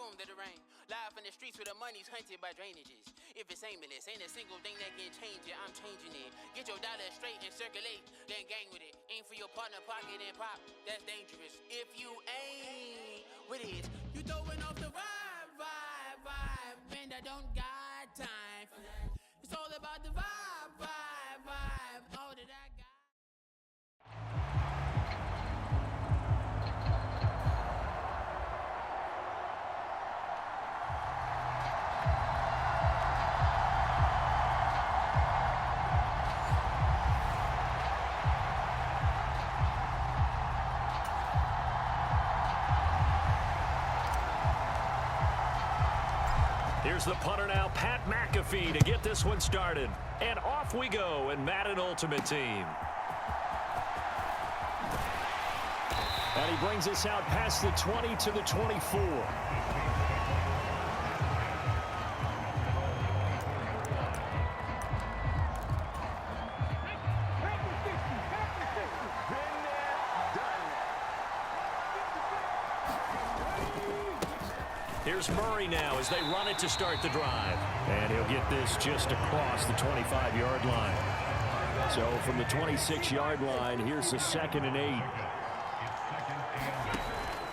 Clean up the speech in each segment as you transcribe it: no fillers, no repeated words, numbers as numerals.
assume that it rain. Live in the streets where the money's hunted by drainages. If it's aimless, ain't a single thing that can change it. I'm changing it. Get your dollar straight and circulate, then gang with it. Aim for your partner pocket and pop. That's dangerous. If you ain't with it, you throwing off the vibe. Man, I don't got time for that. It's all about the vibe. All that I got. Here's the punter now, Pat McAfee, to get this one started. And off we go in Madden Ultimate Team. And he brings us out past the 20 to the 24. Here's Murray now as they run it to start the drive. And he'll get this just across the 25-yard line. So from the 26-yard line, here's the 2nd and 8.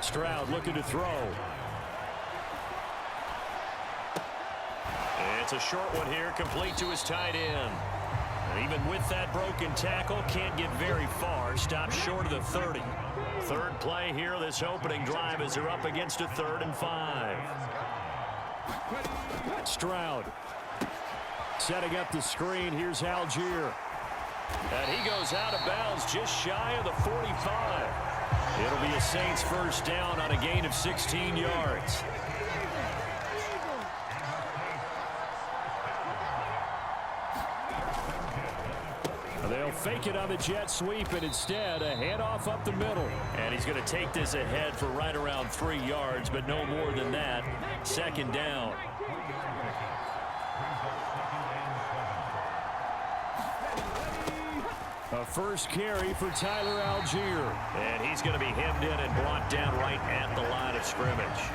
Stroud looking to throw. It's a short one here, complete to his tight end. And even with that broken tackle, can't get very far. Stopped short of the 30. Third play here, this opening drive, as they're up against a 3rd and 5. Stroud setting up the screen. Here's Algier. And he goes out of bounds just shy of the 45. It'll be a Saints first down on a gain of 16 yards. They'll fake it on the jet sweep, and instead a handoff up the middle. And he's going to take this ahead for right around 3 yards, but no more than that. 2nd down. A first carry for Tyler Algier. And he's going to be hemmed in and brought down right at the line of scrimmage.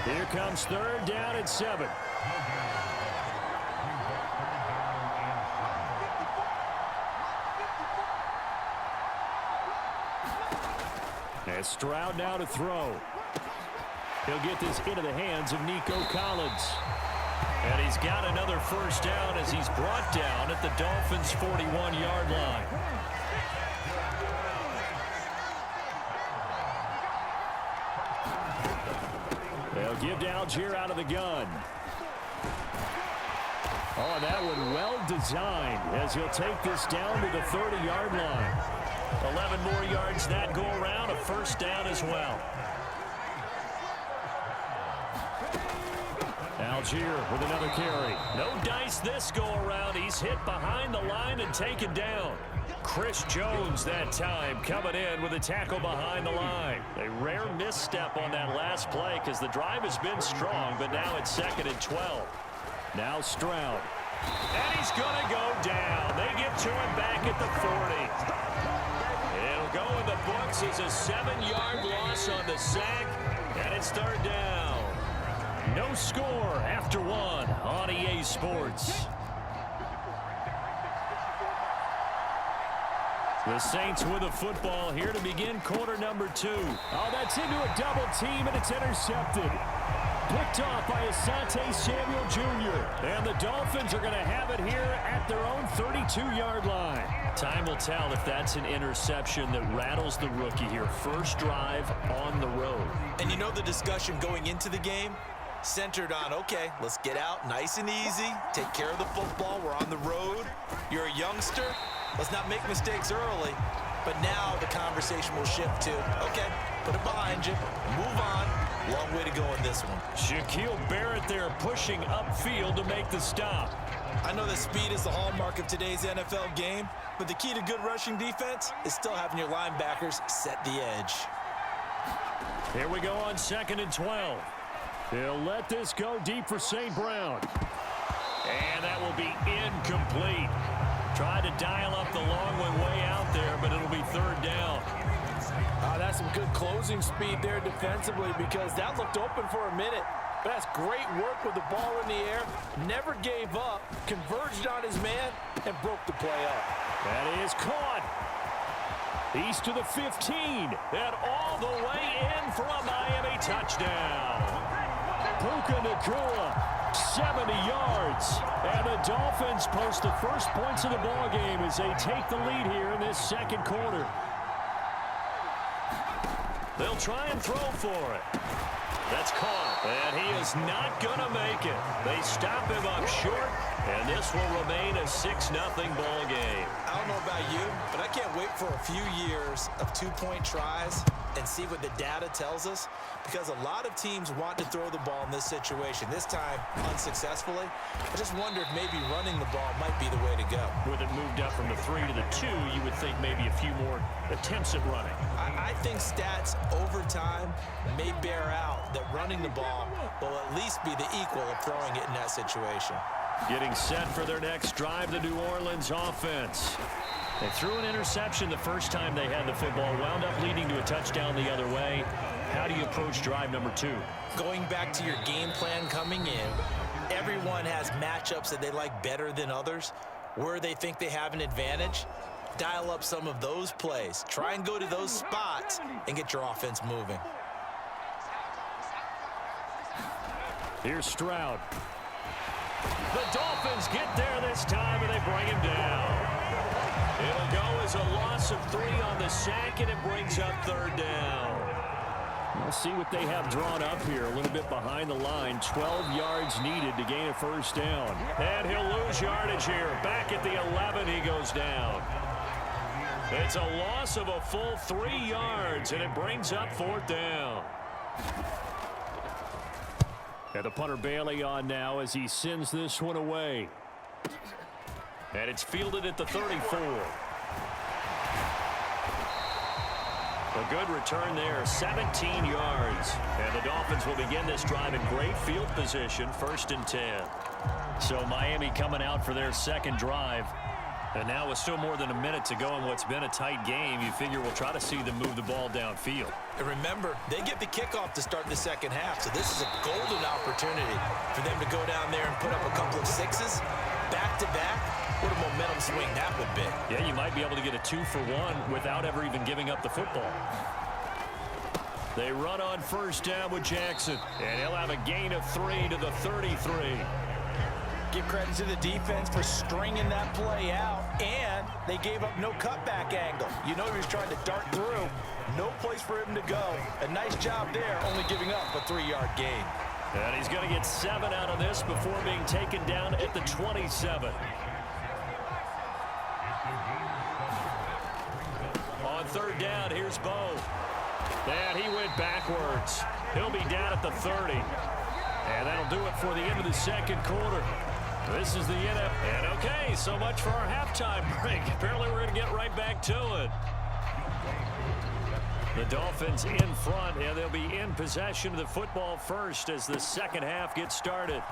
Here comes 3rd down and 7. And Stroud now to throw. He'll get this into the hands of Nico Collins. And he's got another first down as he's brought down at the Dolphins' 41-yard line. They'll give to Algier out of the gun. Oh, that one well designed as he'll take this down to the 30-yard line. 11 more yards that go around, a first down as well. Algier with another carry. No dice this go around. He's hit behind the line and taken down. Chris Jones that time coming in with a tackle behind the line. A rare misstep on that last play because the drive has been strong, but now it's 2nd and 12. Now Stroud. And he's going to go down. They give to him back at the 40. It'll go in the books as a 7-yard loss on the sack, and it's 3rd down. No score after 1 on EA Sports. The Saints with the football here to begin quarter number 2. Oh, that's into a double team, and it's intercepted. Picked off by Asante Samuel Jr. And the Dolphins are going to have it here at their own 32-yard line. Time will tell if that's an interception that rattles the rookie here. First drive on the road. And you know the discussion going into the game? Centered on, okay, let's get out nice and easy, take care of the football, we're on the road, you're a youngster, let's not make mistakes early. But now the conversation will shift to, okay, put it behind you, move on. Long way to go on this one. Shaquille Barrett there pushing upfield to make the stop. I know that speed is the hallmark of today's NFL game, but the key to good rushing defense is still having your linebackers set the edge. Here we go on 2nd and 12. They'll let this go deep for St. Brown. And that will be incomplete. Tried to dial up the long one way out there, but it'll be 3rd down. That's some good closing speed there defensively because that looked open for a minute. But that's great work with the ball in the air. Never gave up, converged on his man, and broke the play up. That is caught. He's to the 15, and all the way in for a Miami touchdown. Puka Nacua, 70 yards. And the Dolphins post the first points of the ballgame as they take the lead here in this second quarter. They'll try and throw for it. That's caught, and he is not going to make it. They stop him up short, and this will remain a 6-0 ball game. I don't know about you, but I can't wait for a few years of two-point tries and see what the data tells us, because a lot of teams want to throw the ball in this situation, this time unsuccessfully. I just wonder if maybe running the ball might be the way to go. With it moved up from the 3 to the 2, you would think maybe a few more attempts at running. I think stats over time may bear out that running the ball will at least be the equal of throwing it in that situation. Getting set for their next drive, the New Orleans offense. They threw an interception the first time they had the football, wound up leading to a touchdown the other way. How do you approach drive number 2? Going back to your game plan coming in, everyone has matchups that they like better than others. Where they think they have an advantage, dial up some of those plays. Try and go to those spots and get your offense moving. Here's Stroud. The Dolphins get there this time, and they bring him down. It'll go as a loss of 3 on the sack, and it brings up 3rd down. We'll see what they have drawn up here. A little bit behind the line. 12 yards needed to gain a 1st down. And he'll lose yardage here. Back at the 11, he goes down. It's a loss of a full 3 yards, and it brings up 4th down. And the punter Bailey on now as he sends this one away. And it's fielded at the 34. A good return there, 17 yards. And the Dolphins will begin this drive in great field position, 1st and 10. So Miami coming out for their second drive. And now with still more than a minute to go in what's been a tight game, you figure we'll try to see them move the ball downfield. And remember, they get the kickoff to start the second half, so this is a golden opportunity for them to go down there and put up a couple of 6s back-to-back. What a momentum swing that would be. Yeah, you might be able to get a 2-for-1 without ever even giving up the football. They run on 1st down with Jackson, and he'll have a gain of 3 to the 33. Give credit to the defense for stringing that play out, and they gave up no cutback angle. You know he was trying to dart through. No place for him to go. A nice job there, only giving up a 3-yard gain. And he's going to get 7 out of this before being taken down at the 27. On 3rd down, here's Bo. And he went backwards. He'll be down at the 30. And that'll do it for the end of the second quarter. This is the NFL. And okay, so much for our halftime break. Apparently we're going to get right back to it. The Dolphins in front, and they'll be in possession of the football first as the second half gets started.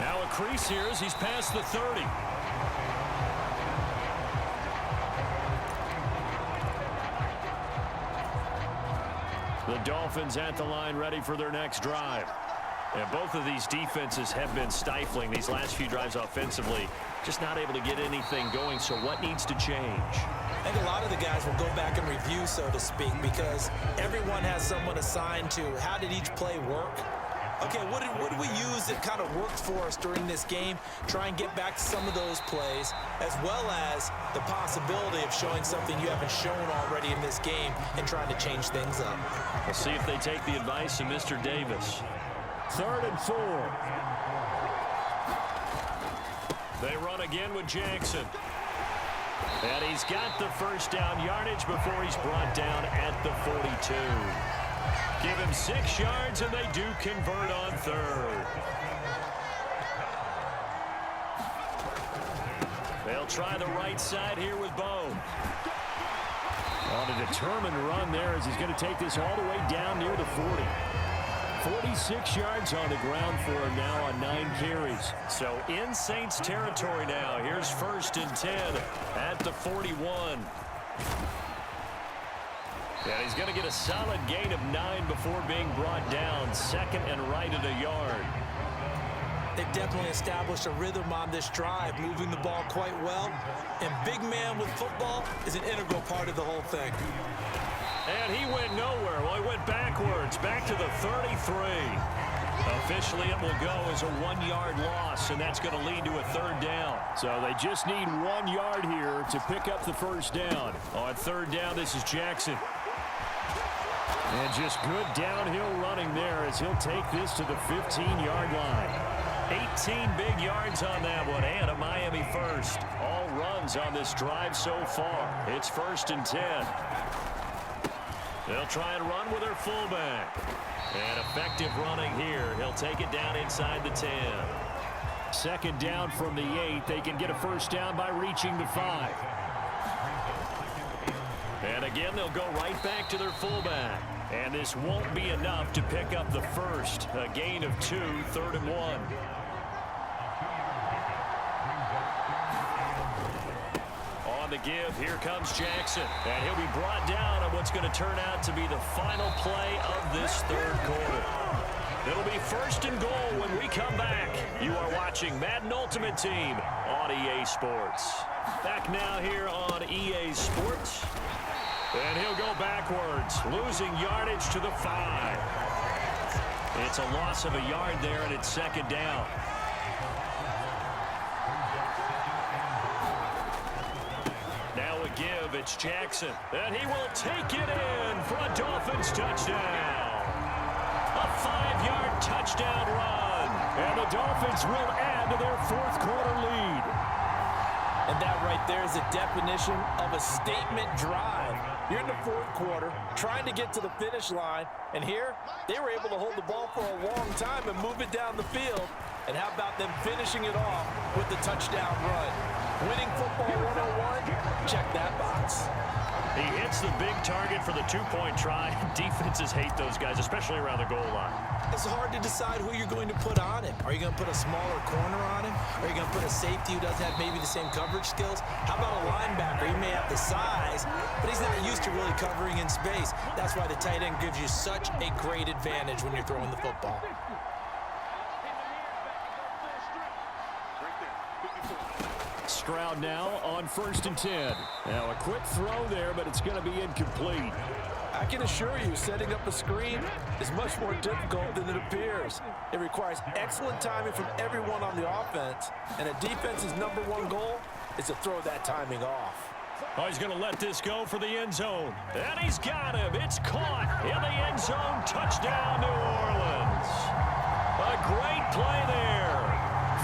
Now a crease here as he's past the 30. The Dolphins at the line ready for their next drive. And both of these defenses have been stifling these last few drives offensively. Just not able to get anything going, so what needs to change? I think a lot of the guys will go back and review, so to speak, because everyone has someone assigned to how did each play work. Okay, what did we use that kind of worked for us during this game? Try and get back to some of those plays, as well as the possibility of showing something you haven't shown already in this game and trying to change things up. We'll see if they take the advice of Mr. Davis. 3rd and 4. They run again with Jackson. And he's got the 1st down yardage before he's brought down at the 42. Give him 6 yards, and they do convert on 3rd. They'll try the right side here with Bo. On a determined run there as he's going to take this all the way down near the 40. 46 yards on the ground for him now on 9 carries. So in Saints territory now. Here's 1st and 10 at the 41. And he's going to get a solid gain of 9 before being brought down. Second and right at a yard. They've definitely established a rhythm on this drive, moving the ball quite well. And big man with football is an integral part of the whole thing. And he went nowhere. Well, he went backwards, back to the 33. Officially, it will go as a 1-yard loss, and that's going to lead to a 3rd down. So they just need 1 yard here to pick up the 1st down. On 3rd down, this is Jackson. And just good downhill running there as he'll take this to the 15-yard line. 18 big yards on that one, and a Miami first. All runs on this drive so far. It's 1st and 10. They'll try and run with their fullback. And effective running here. He'll take it down inside the 10. 2nd down from the 8. They can get a 1st down by reaching the 5. And again, they'll go right back to their fullback. And this won't be enough to pick up the 1st. A gain of 2, 3rd and 1. The give, here comes Jackson, and he'll be brought down on what's going to turn out to be the final play of this 3rd quarter. It'll be 1st and goal when we come back. You are watching Madden Ultimate Team on EA Sports. Back now here on EA Sports, and he'll go backwards, losing yardage to the 5. It's a loss of a yard there, and it's 2nd down. Give, it's Jackson, and he will take it in for a Dolphins touchdown. A 5-yard touchdown run, and the Dolphins will add to their 4th quarter lead. And that right there is the definition of a statement drive. You're in the 4th quarter, trying to get to the finish line, and here they were able to hold the ball for a long time and move it down the field. And how about them finishing it off with the touchdown run? Winning football 101, check that box. He hits the big target for the 2-point try. Defenses hate those guys, especially around the goal line. It's hard to decide who you're going to put on him. Are you going to put a smaller corner on him? Are you going to put a safety who doesn't have maybe the same coverage skills? How about a linebacker? He may have the size, but he's not used to really covering in space. That's why the tight end gives you such a great advantage when you're throwing the football. Stroud now on 1st and 10. Now a quick throw there, but it's going to be incomplete. I can assure you, setting up a screen is much more difficult than it appears. It requires excellent timing from everyone on the offense, and a defense's #1 goal is to throw that timing off. Oh, he's going to let this go for the end zone. And he's got him. It's caught in the end zone. Touchdown, New Orleans. A great play there.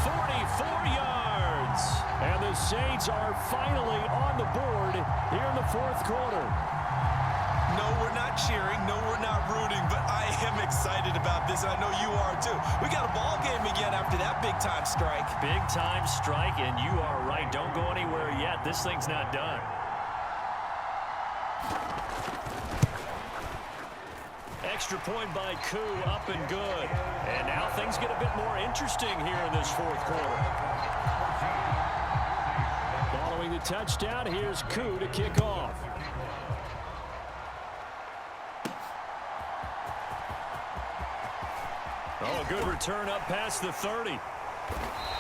44 yards. And the Saints are finally on the board here in the 4th quarter. No, we're not cheering. No, we're not rooting. But I am excited about this. I know you are, too. We got a ball game again after that big-time strike. Big-time strike, and you are right. Don't go anywhere yet. This thing's not done. Extra point by Koo, up and good. And now things get a bit more interesting here in this 4th quarter. Following the touchdown, here's Koo to kick off. Oh, a good return up past the 30.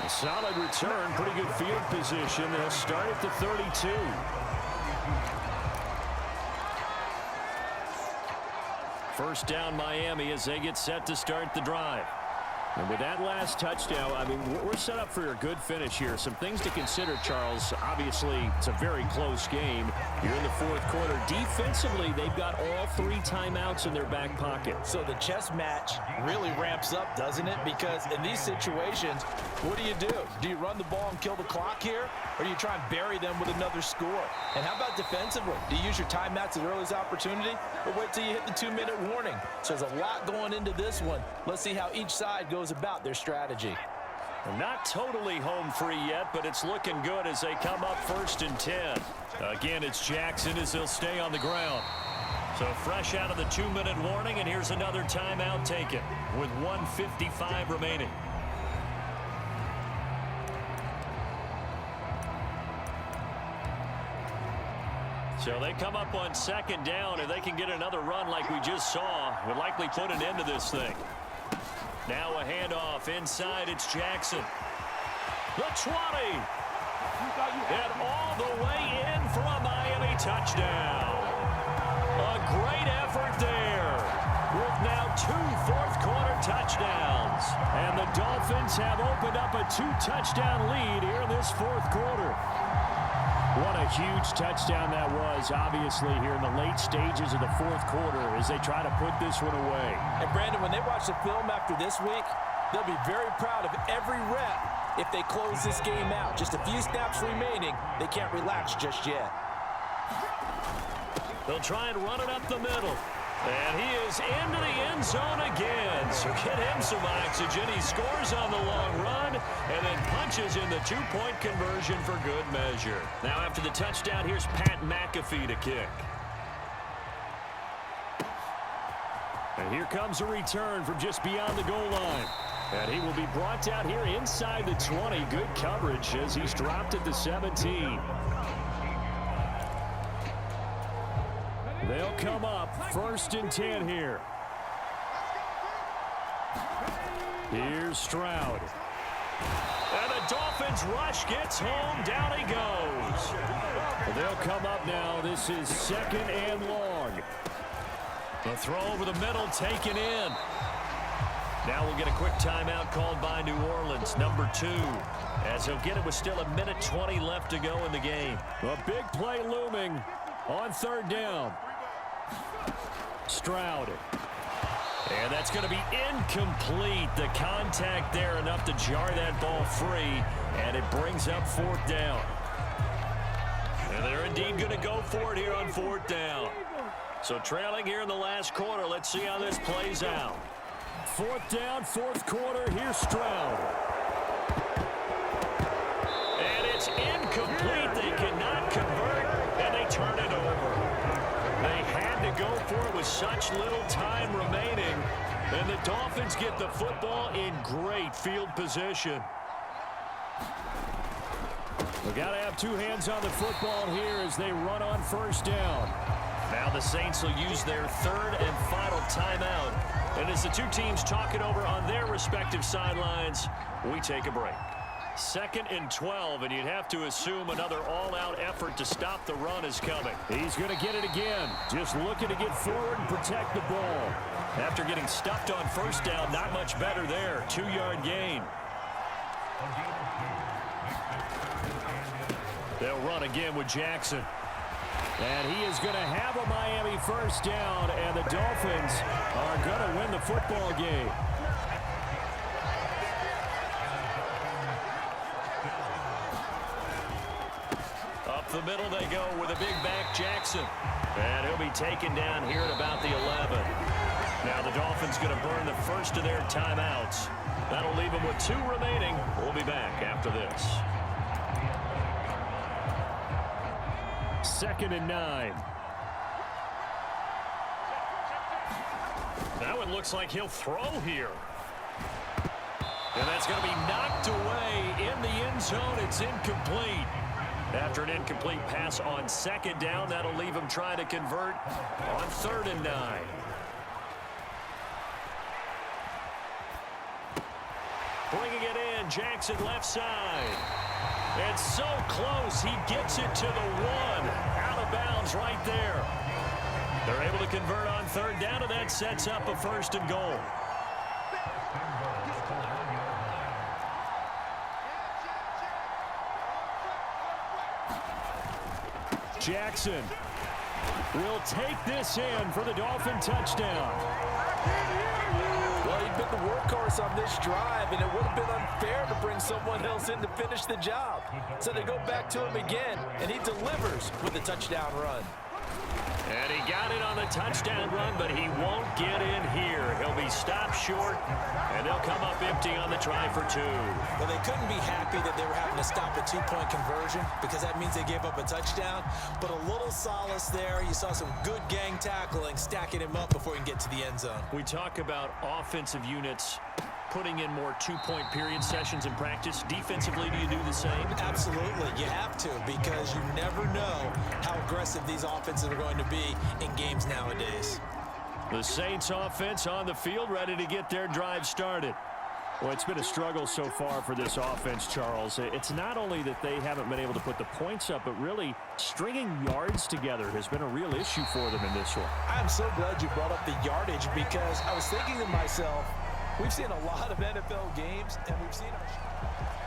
A solid return, pretty good field position. They'll start at the 32. First down Miami as they get set to start the drive. And with that last touchdown, I mean, we're set up for a good finish here. Some things to consider, Charles. Obviously, it's a very close game. You're in the 4th quarter. Defensively, they've got all 3 timeouts in their back pocket. So the chess match really ramps up, doesn't it? Because in these situations, what do? Do you run the ball and kill the clock here? Or do you try and bury them with another score? And how about defensively? Do you use your timeouts as early as opportunity? Or wait till you hit the 2-minute warning? So there's a lot going into this one. Let's see how each side goes about their strategy. Not totally home free yet, but it's looking good as they come up 1st and 10. Again, it's Jackson as he'll stay on the ground. So fresh out of the 2-minute warning, and here's another timeout taken with 1:55 remaining. So they come up on second down. If they can get another run like we just saw, it would likely put an end to this thing. Now a handoff inside. It's Jackson. The 20. And all the way in for a Miami touchdown. A great effort there with now 2 fourth-quarter touchdowns. And the Dolphins have opened up a 2-touchdown lead here in this fourth quarter. What a huge touchdown that was, obviously, here in the late stages of the fourth quarter as they try to put this one away. And, Brandon, when they watch the film after this week, they'll be very proud of every rep if they close this game out. Just a few snaps remaining. They can't relax just yet. They'll try and run it up the middle. And he is into the end zone again. So get him some oxygen. He scores on the long run and then punches in the 2-point conversion for good measure. Now after the touchdown, here's Pat McAfee to kick. And here comes a return from just beyond the goal line. And he will be brought down here inside the 20. Good coverage as he's dropped at the 17. They'll come up 1st and 10 here. Here's Stroud. And the Dolphins rush gets home. Down he goes. They'll come up now. This is 2nd and long. The throw over the middle taken in. Now we'll get a quick timeout called by New Orleans, number 2. As he'll get it with still 1:20 left to go in the game. A big play looming on 3rd down. Stroud. And that's going to be incomplete. The contact there enough to jar that ball free. And it brings up 4th down. And they're indeed going to go for it here on 4th down. So trailing here in the last quarter. Let's see how this plays out. 4th down, 4th quarter. Here's Stroud. And it's incomplete. They cannot convert, and they turn it over. They had to go for it with such little time remaining, and the Dolphins get the football in great field position. They've got to have 2 hands on the football here as they run on 1st down. Now the Saints will use their 3rd and final timeout. And as the 2 teams talk it over on their respective sidelines, we take a break. 2nd and 12, and you'd have to assume another all-out effort to stop the run is coming. He's going to get it again. Just looking to get forward and protect the ball. After getting stuffed on 1st down, not much better there. 2-yard gain. They'll run again with Jackson. And he is going to have a Miami 1st down, and the Dolphins are going to win the football game. Up the middle they go with a big back Jackson. And he'll be taken down here at about the 11. Now the Dolphins going to burn the first of their timeouts. That'll leave them with 2 remaining. We'll be back after this. 2nd and 9. Now it looks like he'll throw here. And that's going to be knocked away in the end zone. It's incomplete. After an incomplete pass on 2nd down, that'll leave him trying to convert on 3rd and 9. Bringing it in, Jackson left side. And so close, he gets it to the 1. Out of bounds right there. They're able to convert on 3rd down, and that sets up a 1st and goal. Jackson will take this in for the Dolphin touchdown. Well, he'd been the workhorse on this drive, and it would have been unfair to bring someone else in to finish the job. So they go back to him again, and he delivers with a touchdown run. And he got it on the touchdown run, but he won't get in here. He'll be stopped short, and they'll come up empty on the try for 2. Well, they couldn't be happy that they were having to stop a 2-point conversion because that means they gave up a touchdown. But a little solace there. You saw some good gang tackling, stacking him up before he can get to the end zone. We talk about offensive units putting in more two-point period sessions in practice. Defensively, do you do the same? Absolutely. You have to, because you never know how aggressive these offenses are going to be in games nowadays. The Saints offense on the field, ready to get their drive started. Well, it's been a struggle so far for this offense, Charles. It's not only that they haven't been able to put the points up, but really stringing yards together has been a real issue for them in this one. I'm so glad you brought up the yardage, because I was thinking to myself, we've seen a lot of NFL games, and we've seen our...